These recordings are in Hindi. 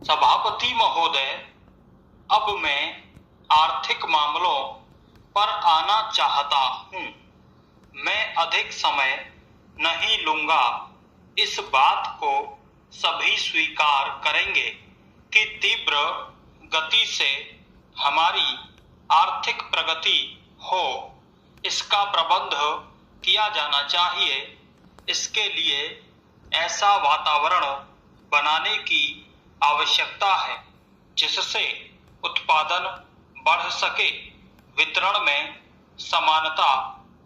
सभापति महोदय, अब मैं आर्थिक मामलों पर आना चाहता हूं। मैं अधिक समय नहीं लूंगा। इस बात को सभी स्वीकार करेंगे कि तीव्र गति से हमारी आर्थिक प्रगति हो। इसका प्रबंध किया जाना चाहिए। इसके लिए ऐसा वातावरण बनाने की आवश्यकता है जिससे उत्पादन बढ़ सके, वितरण में समानता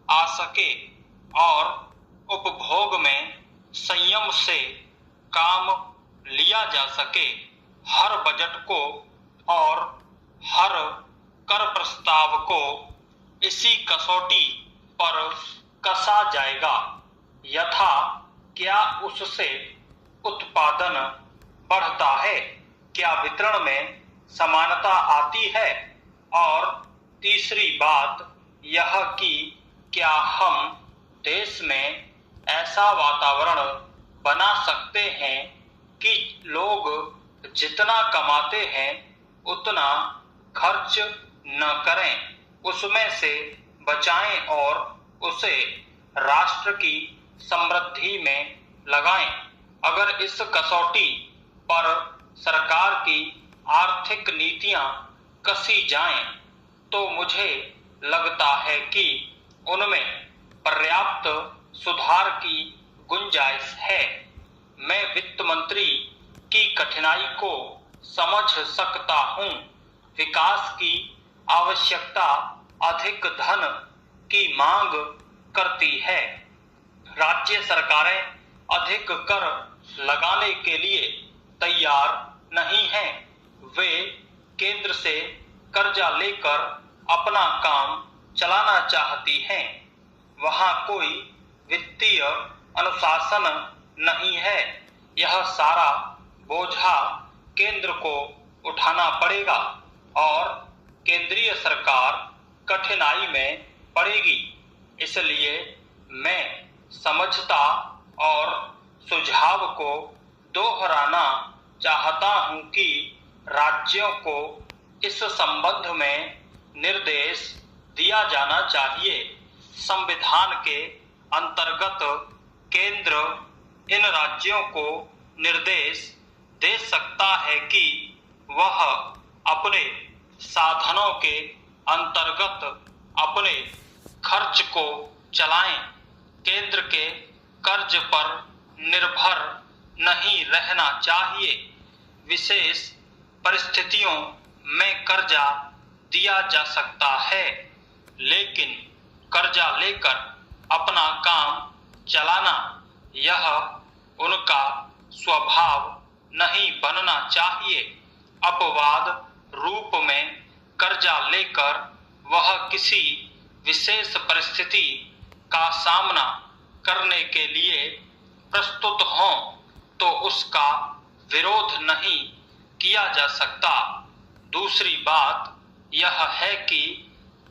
आ सके और उपभोग में संयम से काम लिया जा सके। हर बजट को और हर कर प्रस्ताव को इसी कसौटी पर कसा जाएगा। यथा क्या उससे उत्पादन बढ़ता है, क्या वितरण में समानता आती है, और तीसरी बात यह कि क्या हम देश में ऐसा वातावरण बना सकते हैं कि लोग जितना कमाते हैं उतना खर्च न करें, उसमें से बचाएं और उसे राष्ट्र की समृद्धि में लगाएं। अगर इस कसौटी पर सरकार की आर्थिक नीतियां कसी जाएं, तो मुझे लगता है कि उनमें पर्याप्त सुधार की गुंजाइश है। मैं वित्त मंत्री की कठिनाई को समझ सकता हूं। विकास की आवश्यकता अधिक धन की मांग करती है। राज्य सरकारें अधिक कर लगाने के लिए तैयार नहीं हैं। वे केंद्र से कर्जा लेकर अपना काम चलाना चाहती हैं। वहां कोई वित्तीय अनुशासन नहीं है। यह सारा बोझा केंद्र को उठाना पड़ेगा और केंद्रीय सरकार कठिनाई में पड़ेगी। इसलिए मैं समझता और सुझाव को दोहराना चाहता हूं कि राज्यों को इस संबंध में निर्देश दिया जाना चाहिए। संविधान के अंतर्गत केंद्र इन राज्यों को निर्देश दे सकता है कि वह अपने साधनों के अंतर्गत अपने खर्च को चलाएं। केंद्र के कर्ज पर निर्भर नहीं रहना चाहिए। विशेष परिस्थितियों में कर्जा दिया जा सकता है, लेकिन कर्जा लेकर अपना काम चलाना यह उनका स्वभाव नहीं बनना चाहिए। अपवाद रूप में कर्जा लेकर वह किसी विशेष परिस्थिति का सामना करने के लिए प्रस्तुत हों तो उसका विरोध नहीं किया जा सकता। दूसरी बात यह है कि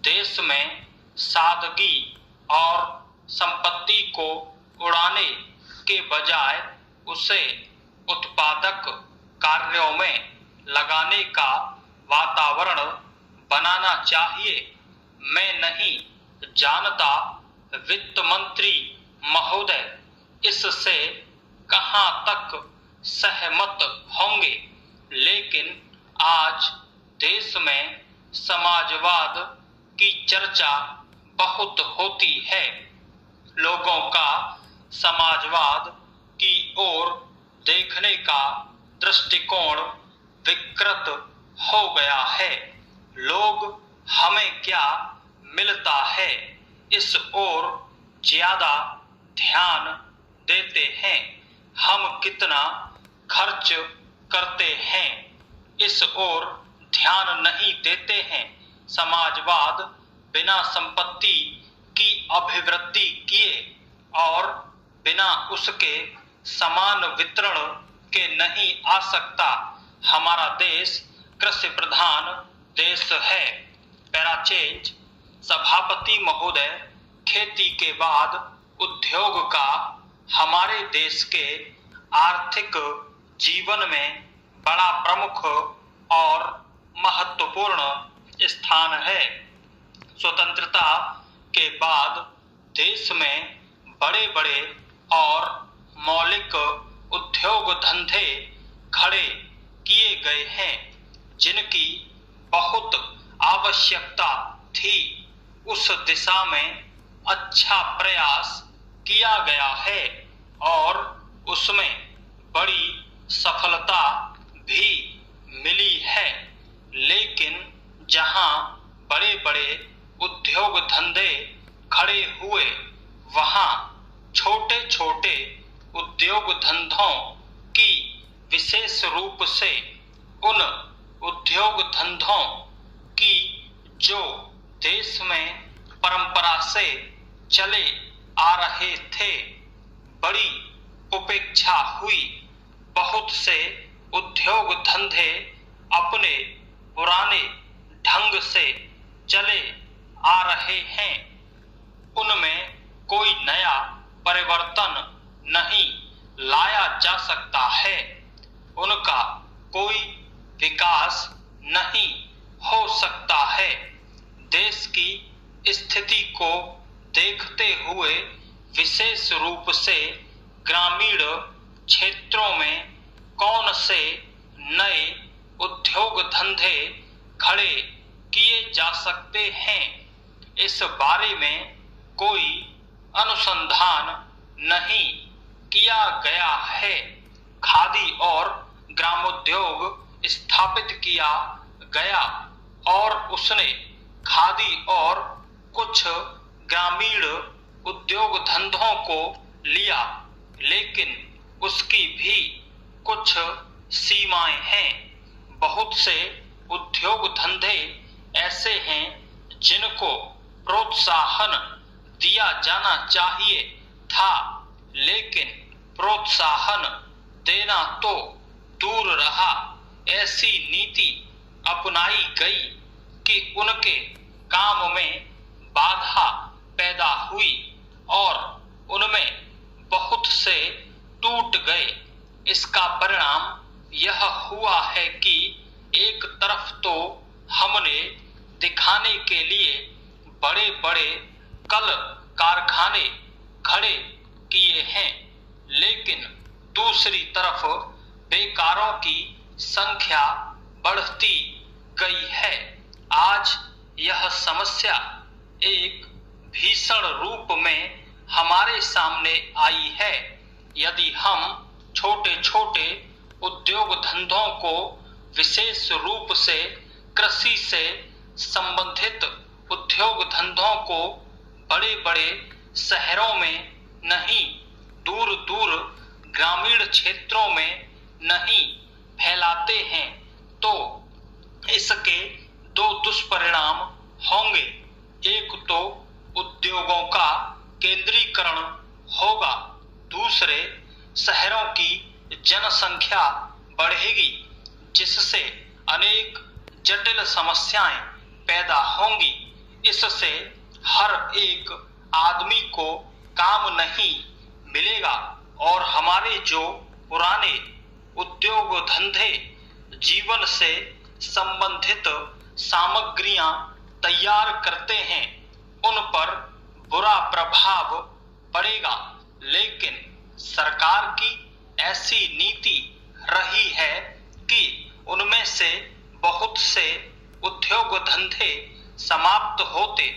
देश में सादगी और संपत्ति को उड़ाने के बजाय उसे उत्पादक कार्यों में लगाने का वातावरण बनाना चाहिए। मैं नहीं जानता वित्त मंत्री महोदय इससे कहां तक सहमत होंगे, लेकिन आज देश में समाजवाद की चर्चा बहुत होती है। लोगों का समाजवाद की ओर देखने का दृष्टिकोण विकृत हो गया है। लोग हमें क्या मिलता है इस ओर ज्यादा ध्यान देते हैं। हम कितना खर्च करते हैं इस ओर ध्यान नहीं देते हैं। समाजवाद बिना संपत्ति की अभिवृद्धि किए और बिना उसके समान वितरण के नहीं आ सकता। हमारा देश कृषि प्रधान देश है। पैराचेंज सभापति महोदय, खेती के बाद उद्योग का हमारे देश के आर्थिक जीवन में बड़ा प्रमुख और महत्वपूर्ण स्थान है। स्वतंत्रता के बाद देश में बड़े बड़े और मौलिक उद्योग धंधे खड़े किए गए हैं, जिनकी बहुत आवश्यकता थी। उस दिशा में अच्छा प्रयास किया गया है और उसमें बड़ी सफलता भी मिली है। लेकिन जहां बड़े बड़े उद्योग धंधे खड़े हुए, वहां छोटे छोटे उद्योग धंधों की, विशेष रूप से उन उद्योग धंधों की जो देश में परंपरा से चले आ रहे थे, बड़ी उपेक्षा हुई। बहुत से उद्योग धंधे अपने पुराने ढंग से चले आ रहे हैं, उनमें कोई नया परिवर्तन नहीं लाया जा सकता है, उनका कोई विकास नहीं हो सकता है। देश की स्थिति को देखते हुए विशेष रूप से ग्रामीण क्षेत्रों में कौन से नए उद्योग धंधे खड़े किए जा सकते हैं, इस बारे में कोई अनुसंधान नहीं किया गया है। खादी और ग्रामोद्योग स्थापित किया गया और उसने खादी और कुछ ग्रामीण उद्योग धंधों को लिया, लेकिन उसकी भी कुछ सीमाएं हैं। बहुत से उद्योग धंधे ऐसे हैं जिनको प्रोत्साहन दिया जाना चाहिए था, लेकिन प्रोत्साहन देना तो दूर रहा, ऐसी नीति अपनाई गई कि उनके काम में बाधा पैदा हुई और उनमें बहुत से टूट गए। इसका परिणाम यह हुआ है कि एक तरफ तो हमने दिखाने के लिए बड़े बड़े कल कारखाने खड़े किए हैं, लेकिन दूसरी तरफ बेकारों की संख्या बढ़ती गई है। आज यह समस्या एक भीषण रूप में हमारे सामने आई है। यदि हम छोटे छोटे उद्योग धंधों को, विशेष रूप से कृषि से संबंधित उद्योग धंधों को बड़े बड़े शहरों में नहीं, दूर दूर ग्रामीण क्षेत्रों में नहीं फैलाते हैं, तो इसके दो दुष्परिणाम होंगे। एक तो उद्योगों का केंद्रीकरण होगा, दूसरे शहरों की जनसंख्या बढ़ेगी, जिससे अनेक जटिल समस्याएं पैदा होंगी। इससे हर एक आदमी को काम नहीं मिलेगा और हमारे जो पुराने उद्योग धंधे, जीवन से संबंधित सामग्रियां तैयार करते हैं, उन पर बुरा प्रभाव पड़ेगा। लेकिन सरकार की ऐसी नीति रही है कि उनमें से बहुत से उद्योग धंधे समाप्त होते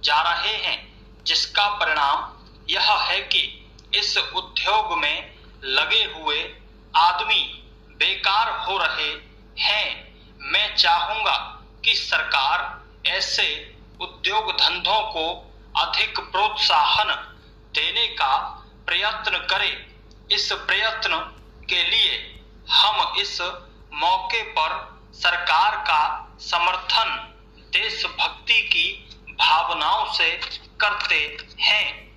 जा रहे हैं, जिसका परिणाम यह है कि इस उद्योग में लगे हुए आदमी बेकार हो रहे हैं। मैं चाहूंगा कि सरकार ऐसे उद्योग धंधों को अधिक प्रोत्साहन देने का प्रयत्न करे। इस प्रयत्न के लिए हम इस मौके पर सरकार का समर्थन देशभक्ति की भावनाओं से करते हैं।